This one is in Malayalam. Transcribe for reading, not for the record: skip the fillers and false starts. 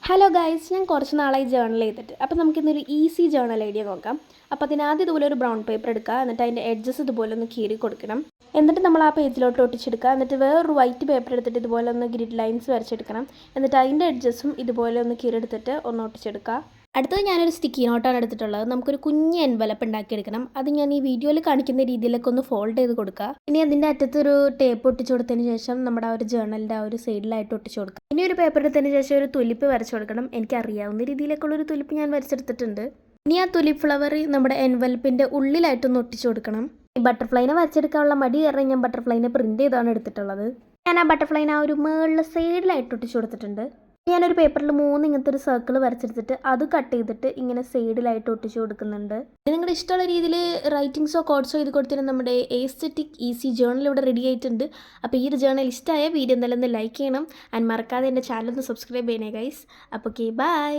ഹലോ ഗൈസ്, ഞാൻ കുറച്ച് നാളായി ജേർണൽ ചെയ്തിട്ട്. അപ്പോൾ നമുക്കിന്നൊരു ഈസി ജേർണൽ ഐഡിയ നോക്കാം. അപ്പോൾ അതിനാദ്യം ഇതുപോലെ ഒരു ബ്രൗൺ പേപ്പർ എടുക്കുക. എന്നിട്ട് അതിൻ്റെ എഡ്ജസ് ഇതുപോലെ ഒന്ന് കീറി കൊടുക്കണം. എന്നിട്ട് നമ്മൾ ആ പേജിലോട്ട് ഒട്ടിച്ചെടുക്കുക. എന്നിട്ട് വേറൊരു വൈറ്റ് പേപ്പർ എടുത്തിട്ട് ഇതുപോലെ ഒന്ന് ഗ്രിഡ് ലൈൻസ് വരച്ചെടുക്കണം. എന്നിട്ട് അതിൻ്റെ എഡ്ജസും ഇതുപോലെ ഒന്ന് കീറെടുത്തിട്ട് ഒന്ന് ഒട്ടിച്ചെടുക്കുക. അടുത്തത് ഞാനൊരു സ്റ്റിക്കി നോട്ടാണ് എടുത്തിട്ടുള്ളത്. നമുക്കൊരു കുഞ്ഞ് എൻവലപ്പ് ഉണ്ടാക്കിയെടുക്കണം. അത് ഞാൻ ഈ വീഡിയോയിൽ കാണിക്കുന്ന രീതിയിലൊക്കെ ഒന്ന് ഫോൾഡ് ചെയ്ത് കൊടുക്കുക. ഇനി അതിൻ്റെ അറ്റത്തൊരു ടേപ്പ് ഒട്ടിച്ചു കൊടുത്തതിന് ശേഷം നമ്മുടെ ആ ഒരു ജേർണലിൻ്റെ ആ ഒരു സൈഡിലായിട്ട് ഒട്ടിച്ചു കൊടുക്കുക. ഇനി ഒരു പേപ്പർ എടുത്തതിന് ശേഷം ഒരു തുലിപ്പ് വരച്ചു കൊടുക്കണം. എനിക്ക് അറിയാവുന്ന രീതിയിലേക്കുള്ളൊരു തുലിപ്പ് ഞാൻ വരച്ചെടുത്തിട്ടുണ്ട്. ഇനി ആ തുലിപ്പ് ഫ്ലവർ നമ്മുടെ എൻവലപ്പിൻ്റെ ഉള്ളിലായിട്ടൊന്ന് ഒട്ടിച്ചു കൊടുക്കണം. ഈ ബട്ടർഫ്ലൈനെ വരച്ചെടുക്കാനുള്ള മടി കാരണം ഞാൻ ബട്ടർഫ്ലൈനെ പ്രിൻറ്റ് ചെയ്താണ് എടുത്തിട്ടുള്ളത്. ഞാൻ ആ ബട്ടർഫ്ലൈനെ ആ ഒരു മുകളിൽ സൈഡിലായിട്ട് ഒട്ടിച്ചു കൊടുത്തിട്ടുണ്ട്. ഞാനൊരു പേപ്പറിൽ 3 ഇങ്ങനത്തെ ഒരു സർക്കിൾ വരച്ചെടുത്തിട്ട് അത് കട്ട് ചെയ്തിട്ട് ഇങ്ങനെ സൈഡിലായിട്ട് ഒട്ടിച്ചു കൊടുക്കുന്നുണ്ട്. നിങ്ങളുടെ ഇഷ്ടമുള്ള രീതിയിൽ റൈറ്റിങ്സോ കോഡ്സോ ഇത് കൊടുത്തിട്ട് നമ്മുടെ എസ്തെറ്റിക് ഈസി ജേർണൽ ഇവിടെ റെഡി ആയിട്ടുണ്ട്. അപ്പോൾ ഈ ഒരു ജേർണൽ ഇഷ്ടമായ വീഡിയോ എന്തായാലും ഒന്ന് ലൈക്ക് ചെയ്യണം. ആൻഡ് മറക്കാതെ എൻ്റെ ചാനൽ ഒന്ന് സബ്സ്ക്രൈബ് ചെയ്യണേ ഗൈസ്. അപ്പോൾ ഓക്കെ, ബൈ.